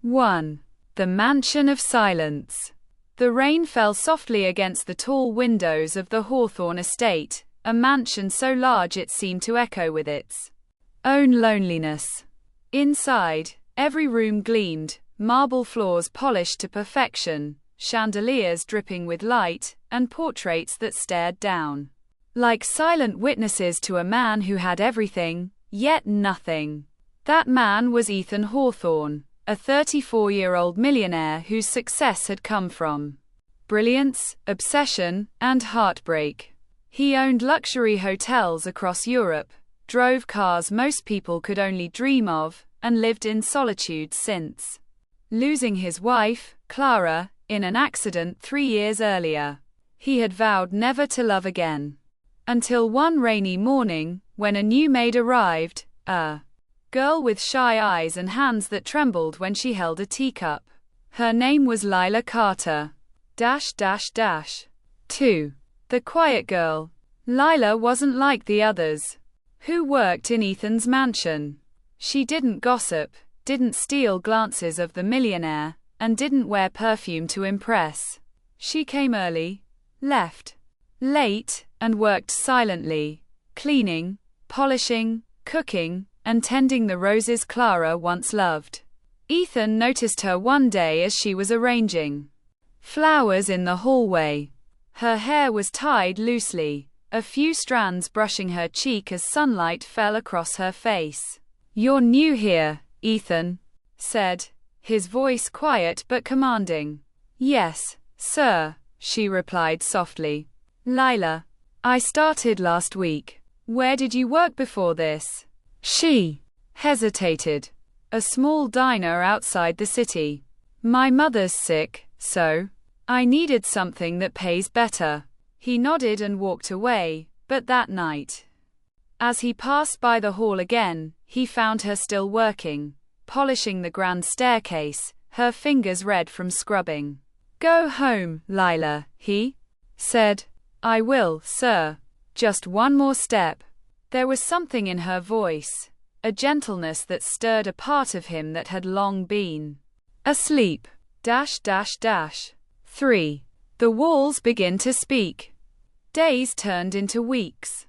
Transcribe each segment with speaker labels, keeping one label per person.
Speaker 1: 1. The Mansion of Silence. The rain fell softly against the tall windows of the Hawthorne estate, a mansion so large it seemed to echo with its own loneliness. Inside, every room gleamed, marble floors polished to perfection, chandeliers dripping with light, and portraits that stared down like silent witnesses to a man who had everything, yet nothing. That man was Ethan Hawthorne, a 34-year-old millionaire whose success had come from brilliance, obsession, and heartbreak. He owned luxury hotels across Europe, drove cars most people could only dream of, and lived in solitude since losing his wife, Clara, in an accident 3 years earlier. He had vowed never to love again. Until one rainy morning, when a new maid arrived, a girl with shy eyes and hands that trembled when she held a teacup. Her name was Lila Carter. 2. The quiet girl. Lila wasn't like the others who worked in Ethan's mansion. She didn't gossip, didn't steal glances of the millionaire, and didn't wear perfume to impress. She came early, left late, and worked silently, cleaning, polishing, cooking, and tending the roses Clara once loved. Ethan noticed her one day as she was arranging flowers in the hallway. Her hair was tied loosely, a few strands brushing her cheek as sunlight fell across her face. "You're new here, Ethan," said, his voice quiet but commanding. "Yes, sir," she replied softly. "Lila, I started last week. Where did you work before this?" She hesitated. "A small diner outside the city. My mother's sick, so I needed something that pays better." He nodded and walked away, but that night, as he passed by the hall again, he found her still working, polishing the grand staircase, her fingers red from scrubbing. "Go home, Lila," he said. "I will, sir. Just one more step." There was something in her voice, a gentleness that stirred a part of him that had long been asleep. 3. The walls begin to speak. Days turned into weeks.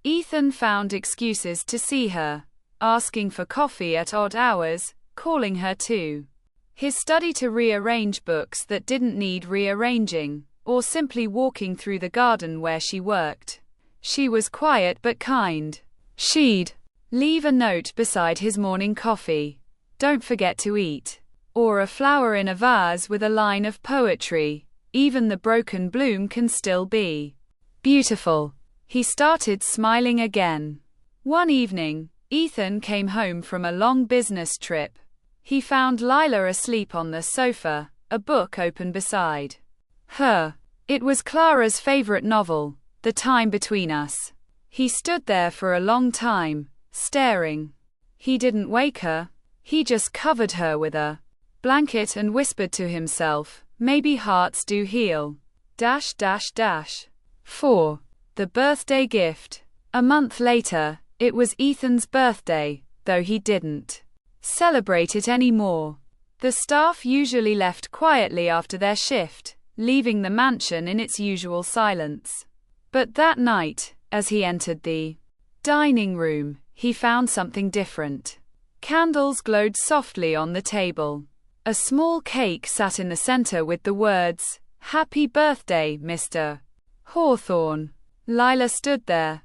Speaker 1: Ethan found excuses to see her, asking for coffee at odd hours, calling her to his study to rearrange books that didn't need rearranging, or simply walking through the garden where she worked. She was quiet but kind. She'd leave a note beside his morning coffee. "Don't forget to eat." Or a flower in a vase with a line of poetry. "Even the broken bloom can still be beautiful." He started smiling again. One evening, Ethan came home from a long business trip. He found Lila asleep on the sofa, a book open beside her. It was Clara's favorite novel, The Time Between Us. He stood there for a long time, staring. He didn't wake her. He just covered her with a blanket and whispered to himself, "Maybe hearts do heal." 4. The birthday gift. A month later, it was Ethan's birthday, though he didn't celebrate it anymore. The staff usually left quietly after their shift, leaving the mansion in its usual silence. But that night, as he entered the dining room, he found something different. Candles glowed softly on the table. A small cake sat in the center with the words, "Happy birthday, Mr. Hawthorne." Lila stood there,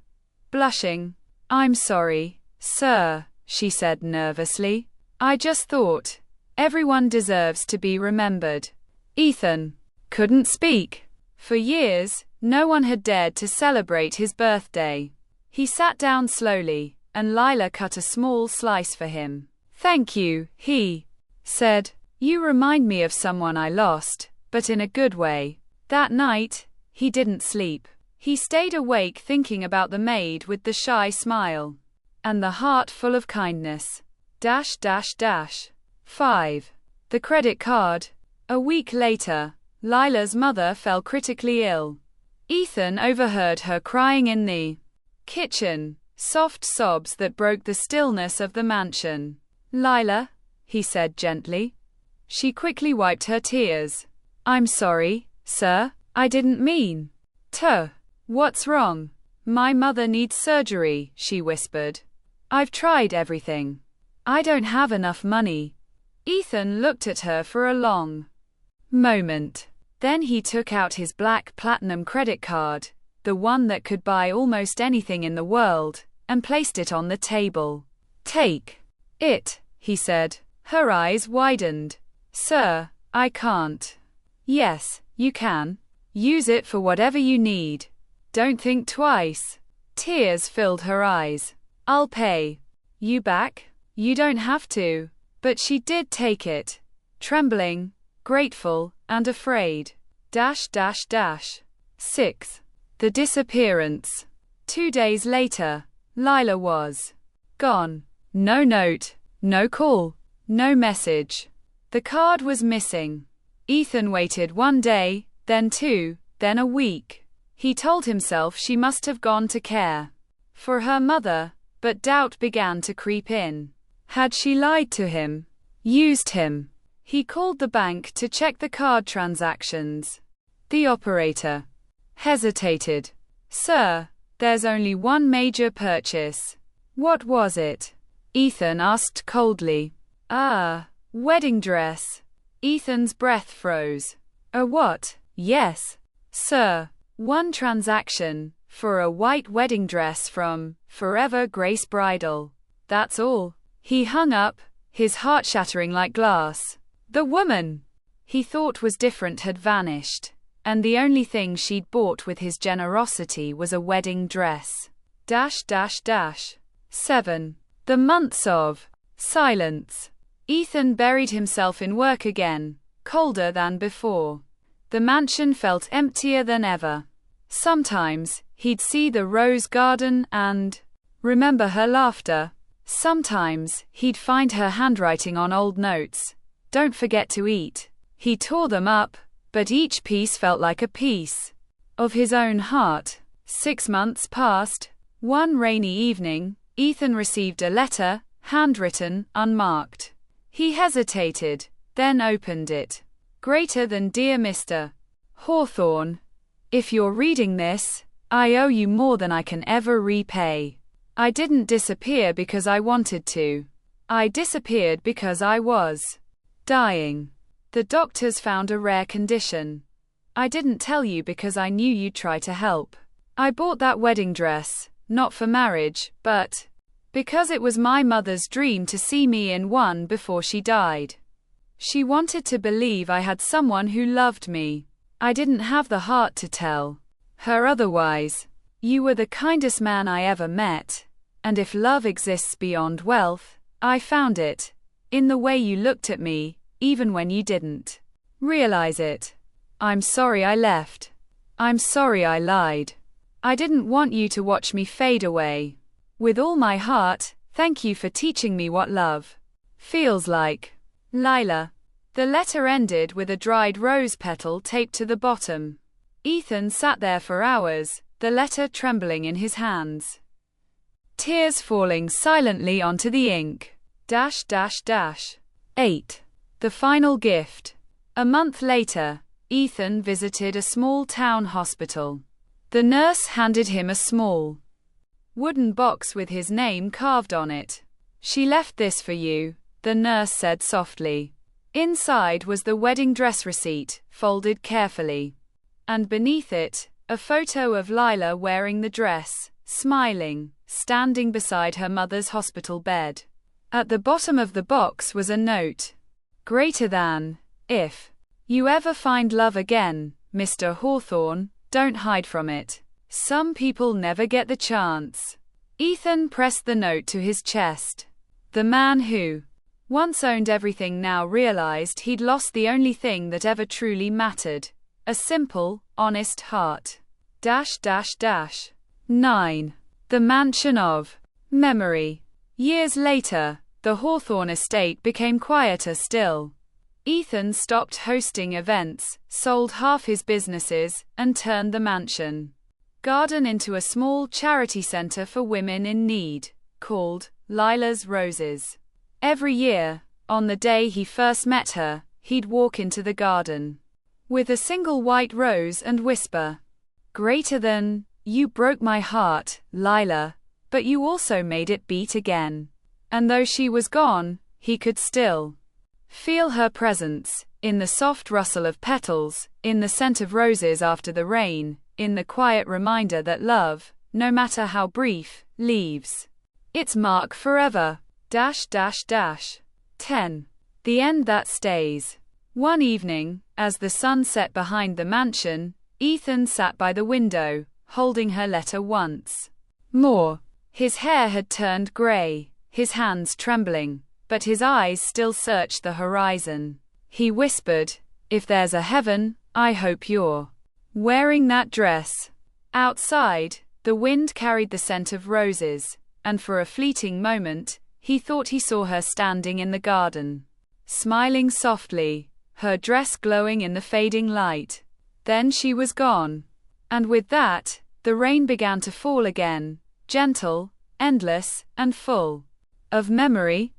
Speaker 1: blushing. "I'm sorry, sir," she said nervously. "I just thought, everyone deserves to be remembered." Ethan couldn't speak. For years, no one had dared to celebrate his birthday. He sat down slowly, and Lila cut a small slice for him. "Thank you," he said. "You remind me of someone I lost, but in a good way." That night, he didn't sleep. He stayed awake thinking about the maid with the shy smile and the heart full of kindness. 5. The credit card. A week later, Lila's mother fell critically ill. Ethan overheard her crying in the kitchen, soft sobs that broke the stillness of the mansion. "Lila," he said gently. She quickly wiped her tears. I'm sorry, sir, I didn't mean to. What's wrong? My mother needs surgery, she whispered. I've tried everything. I don't have enough money. Ethan looked at her for a long moment. Then he took out his black platinum credit card, the one that could buy almost anything in the world, and placed it on the table. Take it, he said. Her eyes widened. Sir, I can't. Yes, you can. Use it for whatever you need. Don't think twice. Tears filled her eyes. I'll pay you back. You don't have to. But she did take it. Trembling, grateful, and afraid. 6. The disappearance. 2 days later, Lila was gone. No note, no call, no message. The card was missing. Ethan waited 1 day, then 2, then a week. He told himself she must have gone to care for her mother, but doubt began to creep in. Had she lied to him? Used him? He called the bank to check the card transactions. The operator hesitated. Sir, there's only one major purchase. What was it? Ethan asked coldly. Wedding dress. Ethan's breath froze. A what? Yes, sir. One transaction, for a white wedding dress from Forever Grace Bridal. That's all. He hung up, his heart shattering like glass. The woman he thought was different had vanished, and the only thing she'd bought with his generosity was a wedding dress. 7. The months of silence. Ethan buried himself in work again, colder than before. The mansion felt emptier than ever. Sometimes, he'd see the rose garden and remember her laughter. Sometimes, he'd find her handwriting on old notes. Don't forget to eat. He tore them up, but each piece felt like a piece of his own heart. 6 months passed. One rainy evening, Ethan received a letter, handwritten, unmarked. He hesitated, then opened it. Greater than Dear Mr. Hawthorne, if you're reading this, I owe you more than I can ever repay. I didn't disappear because I wanted to. I disappeared because I was dying. The doctors found a rare condition. I didn't tell you because I knew you'd try to help. I bought that wedding dress, not for marriage, but because it was my mother's dream to see me in one before she died. She wanted to believe I had someone who loved me. I didn't have the heart to tell her otherwise. You were the kindest man I ever met, and if love exists beyond wealth, I found it in the way you looked at me, even when you didn't realize it. I'm sorry I left. I'm sorry I lied. I didn't want you to watch me fade away. With all my heart, thank you for teaching me what love feels like. Lila. The letter ended with a dried rose petal taped to the bottom. Ethan sat there for hours, the letter trembling in his hands. Tears falling silently onto the ink. 8. The final gift. A month later, Ethan visited a small town hospital. The nurse handed him a small wooden box with his name carved on it. She left this for you, the nurse said softly. Inside was the wedding dress receipt, folded carefully. And beneath it, a photo of Lila wearing the dress, smiling, standing beside her mother's hospital bed. At the bottom of the box was a note. Greater than, if you ever find love again, Mr. Hawthorne, don't hide from it. Some people never get the chance. Ethan pressed the note to his chest. The man who once owned everything now realized he'd lost the only thing that ever truly mattered. A simple, honest heart. 9. The Mansion of Memory. Years later, the Hawthorne estate became quieter still. Ethan stopped hosting events, sold half his businesses, and turned the mansion garden into a small charity center for women in need, called Lila's Roses. Every year, on the day he first met her, he'd walk into the garden with a single white rose and whisper, "Greater than, you broke my heart, Lila, but you also made it beat again." And though she was gone, he could still feel her presence, in the soft rustle of petals, in the scent of roses after the rain, in the quiet reminder that love, no matter how brief, leaves its mark forever. 10. The end that stays. One evening, as the sun set behind the mansion, Ethan sat by the window, holding her letter once more. His hair had turned gray, his hands trembling, but his eyes still searched the horizon. He whispered, "If there's a heaven, I hope you're wearing that dress." Outside, the wind carried the scent of roses, and for a fleeting moment, he thought he saw her standing in the garden, smiling softly, her dress glowing in the fading light. Then she was gone. And with that, the rain began to fall again, gentle, endless, and full of memory.